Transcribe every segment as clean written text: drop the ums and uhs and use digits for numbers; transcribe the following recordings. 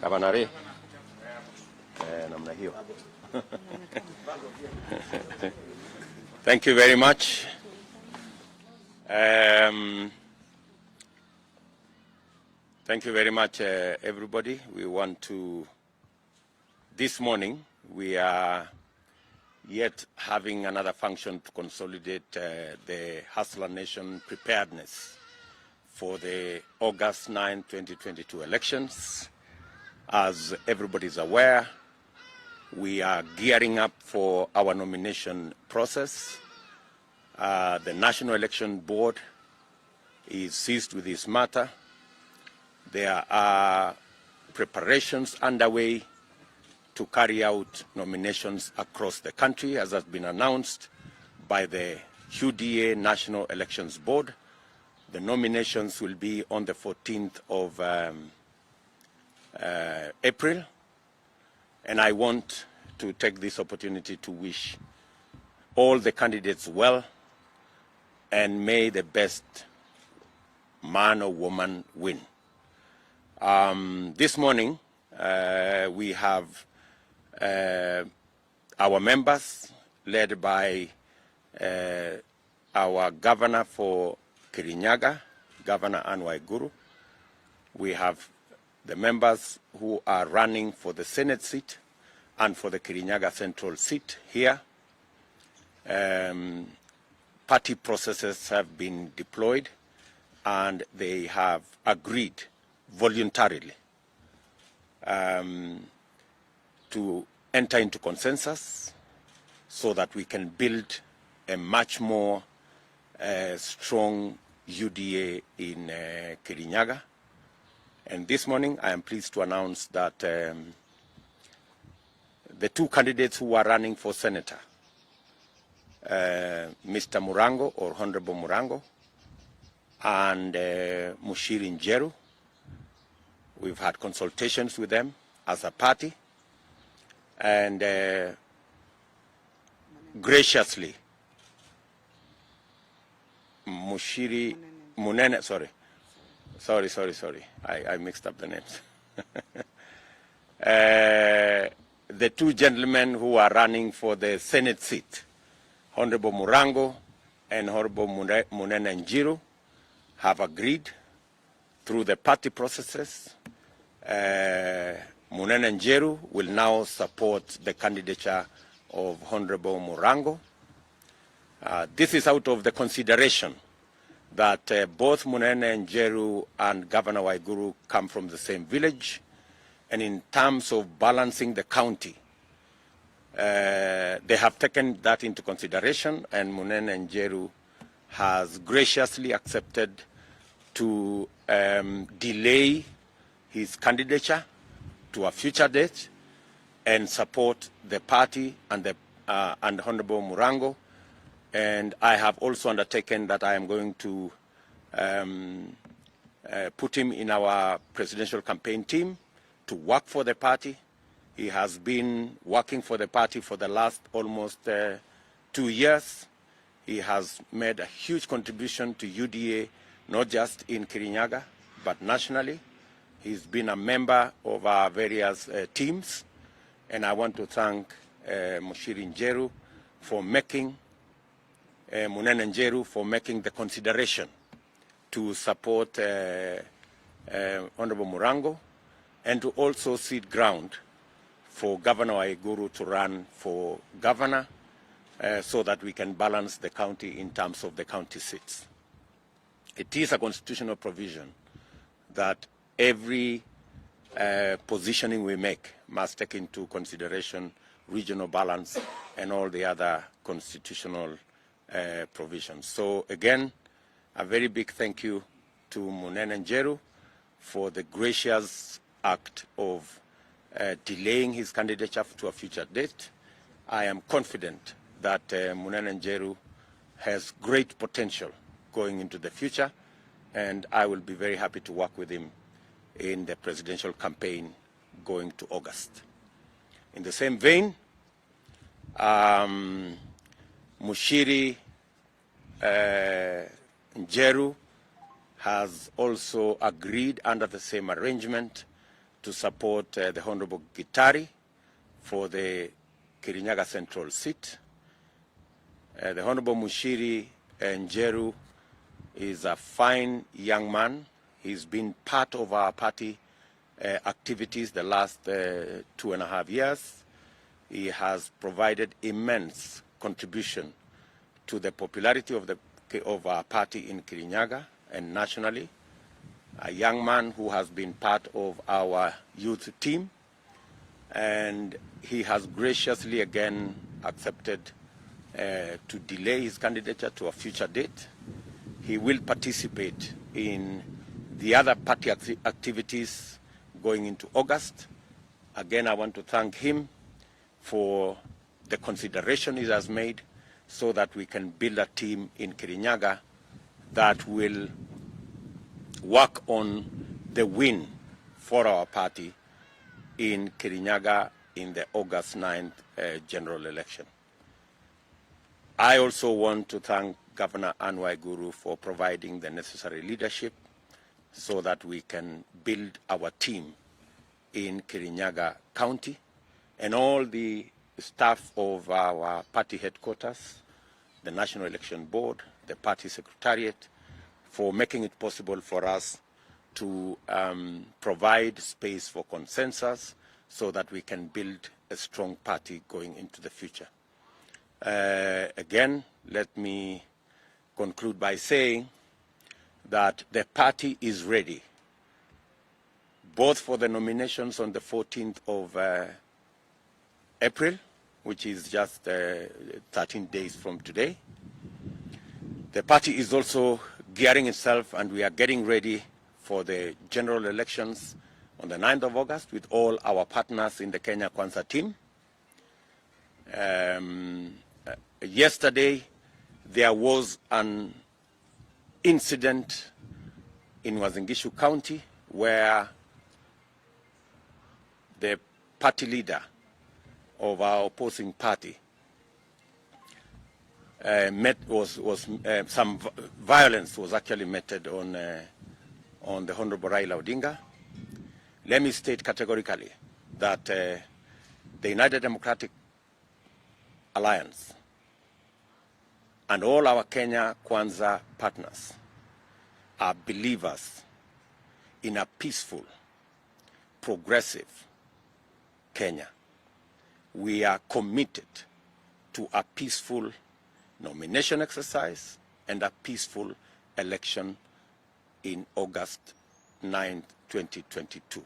Gavanare. Namna hiyo. Thank you very much. Thank you very much, everybody. We want to, this morning, we are yet having another function to consolidate the Hustler Nation preparedness for the August 9, 2022 elections. As everybody is aware, we are gearing up for our nomination process. The National Election Board is seized with this matter. There are preparations underway to carry out nominations across the country, as has been announced by the UDA National Elections Board. The nominations will be on the 14th of April, and I want to take this opportunity to wish all the candidates well, and may the best man or woman win. This morning, we have our members led by our governor for Kirinyaga, Governor Anwar Guru. We have the members who are running for the Senate seat and for the Kirinyaga Central seat here. Party processes have been deployed and they have agreed voluntarily to enter into consensus so that we can build a much more strong UDA in Kirinyaga. And this morning I am pleased to announce that the two candidates who are running for senator, Mr. Murango, or Honorable Murango, and Mushiri Njeru, we've had consultations with them as a party, and graciously, Mushiri Munene, sorry, I mixed up the names. The two gentlemen who are running for the Senate seat, Honorable Murango and Honorable Munene Njiru, have agreed through the party processes. Munene Njiru will now support the candidature of Honorable Murango. This is out of the consideration that both Munene Njiru and Governor Waiguru come from the same village, and in terms of balancing the county, they have taken that into consideration, and Munene Njiru has graciously accepted to delay his candidature to a future date and support the party and Honorable Murango. And I have also undertaken that I am going to put him in our presidential campaign team to work for the party. He has been working for the party for the last almost 2 years. He has made a huge contribution to UDA, not just in Kirinyaga, but nationally. He's been a member of our various teams, and I want to thank Mushiri Njeru for making Munene Njeru for making the consideration to support Honorable Murango, and to also cede ground for Governor Waiguru to run for governor so that we can balance the county in terms of the county seats. It is a constitutional provision that every positioning we make must take into consideration regional balance and all the other constitutional provisions. So again, a very big thank you to Munene Njeru for the gracious act of delaying his candidature to a future date. I am confident that Munene Njeru has great potential going into the future, and I will be very happy to work with him in the presidential campaign going to August. In the same vein, Mushiri Njeru has also agreed under the same arrangement to support the Honorable Gitari for the Kirinyaga Central seat. The Honorable Mushiri Njeru is a fine young man. He's been part of our party activities the last 2.5 years. He has provided immense contribution to the popularity of our party in Kirinyaga and nationally. A young man who has been part of our youth team, and he has graciously again accepted to delay his candidature to a future date. He will participate in the other party activities going into August. Again, I want to thank him for the consideration he has made so that we can build a team in Kirinyaga that will work on the win for our party in Kirinyaga in the August 9th general election. I also want to thank Governor Anne Waiguru for providing the necessary leadership so that we can build our team in Kirinyaga County, and all the staff of our party headquarters, the National Election Board, the party secretariat, for making it possible for us to provide space for consensus so that we can build a strong party going into the future. Again, let me conclude by saying that the party is ready, both for the nominations on the 14th of April, which is just 13 days from today. The party is also gearing itself, and we are getting ready for the general elections on the 9th of August with all our partners in the Kenya Kwanza team. Yesterday, there was an incident in Uasin Gishu County where the party leader of our opposing party some violence was actually meted on the Honorable Raila Odinga. Let me state categorically that the United Democratic Alliance and all our Kenya Kwanza partners are believers in a peaceful, progressive Kenya. We are committed to a peaceful nomination exercise and a peaceful election in August 9, 2022.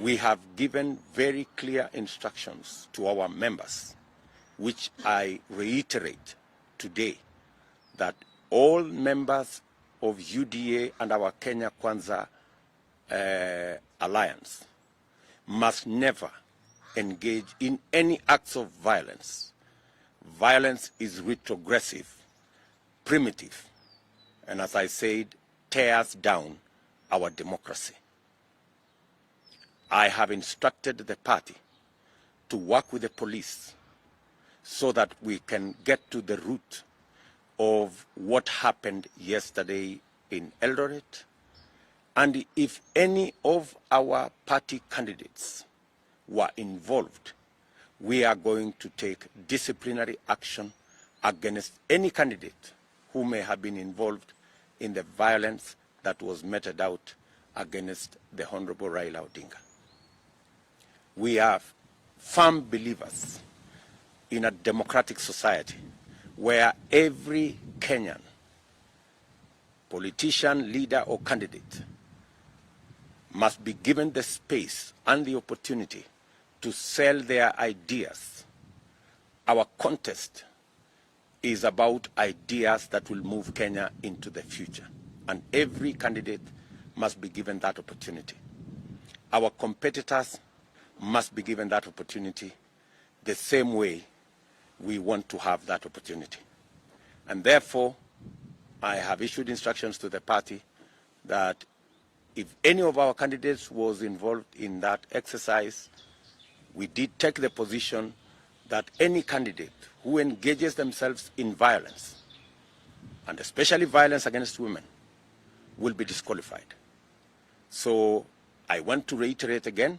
We have given very clear instructions to our members, which I reiterate today, that all members of UDA and our Kenya Kwanza alliance must never engage in any acts of violence. Violence is retrogressive, primitive, and as I said, tears down our democracy. I have instructed the party to work with the police so that we can get to the root of what happened yesterday in Eldoret. And if any of our party candidates were involved, we are going to take disciplinary action against any candidate who may have been involved in the violence that was meted out against the Honorable Raila Odinga. We are firm believers in a democratic society where every Kenyan, politician, leader, or candidate must be given the space and the opportunity to sell their ideas. Our contest is about ideas that will move Kenya into the future, and every candidate must be given that opportunity. Our competitors must be given that opportunity the same way we want to have that opportunity. And therefore, I have issued instructions to the party that if any of our candidates was involved in that exercise, we did take the position that any candidate who engages themselves in violence, and especially violence against women, will be disqualified. So I want to reiterate again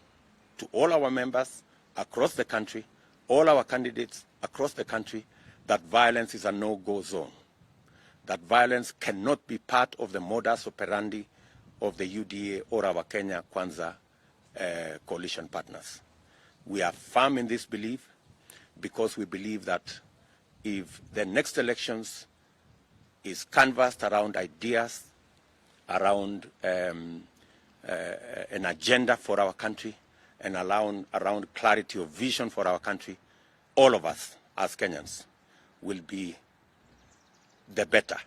to all our members across the country, all our candidates across the country, that violence is a no-go zone. That violence cannot be part of the modus operandi of the UDA or our Kenya Kwanza coalition partners. We are firm in this belief because we believe that if the next elections is canvassed around ideas, around an agenda for our country, and around clarity of vision for our country, all of us as Kenyans will be the better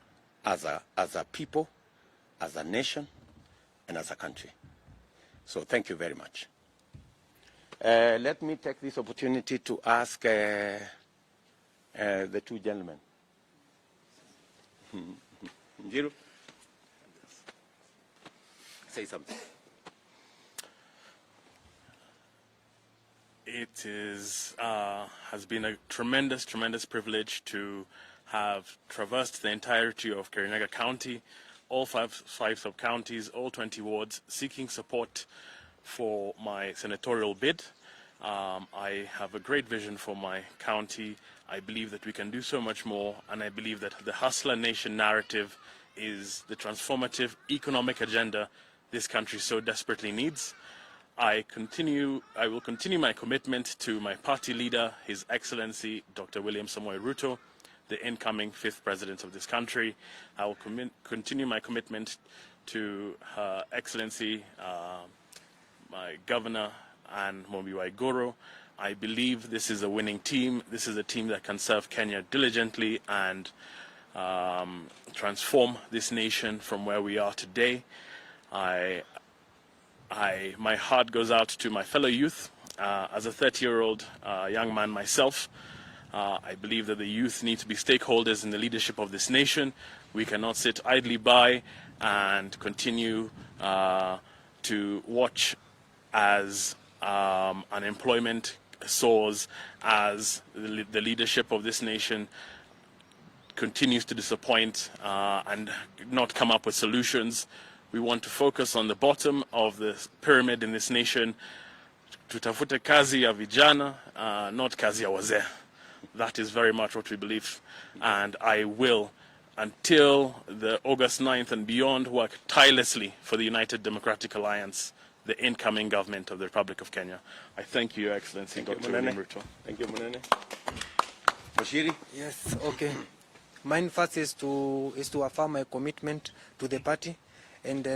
as a people, as a nation, and as a country. So thank you very much. Let me take this opportunity to ask the two gentlemen. Njiru, say something. It has been a tremendous privilege to have traversed the entirety of Kirinyaga County, all five sub-counties, all 20 wards, seeking support for my senatorial bid. I have a great vision for my county. I believe that we can do so much more, and I believe that the Hustler Nation narrative is the transformative economic agenda this country so desperately needs. I will continue my commitment to my party leader, His Excellency Dr. William Samoei Ruto, the incoming 5th president of this country. I will continue my commitment to Her Excellency, my governor, Anne Waiguru. I believe this is a winning team. This is a team that can serve Kenya diligently and transform this nation from where we are today. My heart goes out to my fellow youth. As a 30-year-old young man myself, I believe that the youth need to be stakeholders in the leadership of this nation. We cannot sit idly by and continue to watch as unemployment soars, as the leadership of this nation continues to disappoint and not come up with solutions. We want to focus on the bottom of the pyramid in this nation. Tutafute kazi ya vijana, not kazi ya wazee. That is very much what we believe. And I will, until the August 9th and beyond, work tirelessly for the United Democratic Alliance, the incoming government of the Republic of Kenya. I thank you, Your Excellency, Dr. William Ruto. Thank you, Munene. Bashiri? Yes, okay. Mine first is to affirm my commitment to the party, and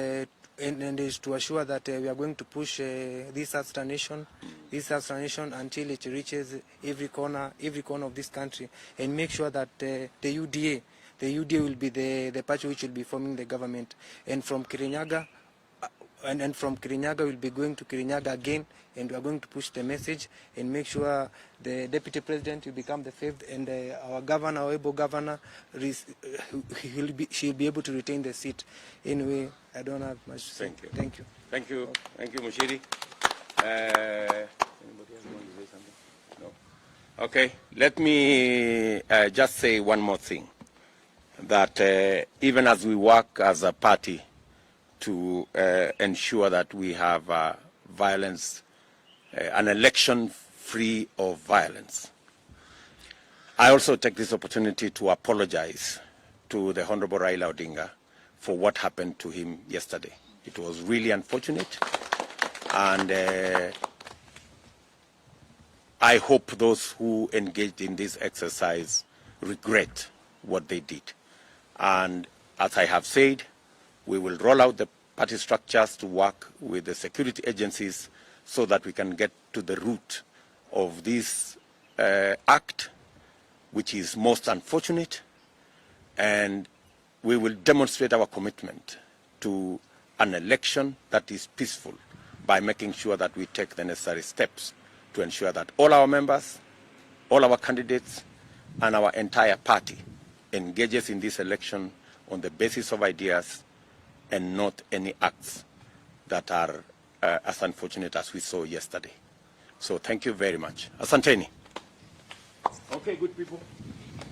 is to assure that we are going to push this Hustler Nation until it reaches every corner of this country, and make sure that the UDA will be the party which will be forming the government. And from Kirinyaga, from Kirinyaga we'll be going to Kirinyaga again, and we are going to push the message and make sure the deputy president will become the 5th, and our governor, our able governor, she'll be able to retain the seat. Anyway, I don't have much to say. Thank you. Thank you. Thank you, Mushiri. Anybody else want to say something? No. Okay. Let me just say one more thing. That even as we work as a party to ensure that we have violence, an election free of violence, I also take this opportunity to apologize to the Honorable Raila Odinga for what happened to him yesterday. It was really unfortunate, and I hope those who engaged in this exercise regret what they did. And as I have said, we will roll out the party structures to work with the security agencies so that we can get to the root of this act, which is most unfortunate, and we will demonstrate our commitment to an election that is peaceful by making sure that we take the necessary steps to ensure that all our members, all our candidates, and our entire party engages in this election on the basis of ideas and not any acts that are as unfortunate as we saw yesterday. So thank you very much. Asanteni. Okay, good people.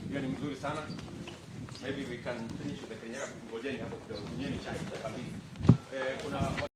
Hiyo ni mzuri sana. Maybe we can finish with the Kirinyaga. Ngojeni hapo kidogo. Nyinyi chai. Kuna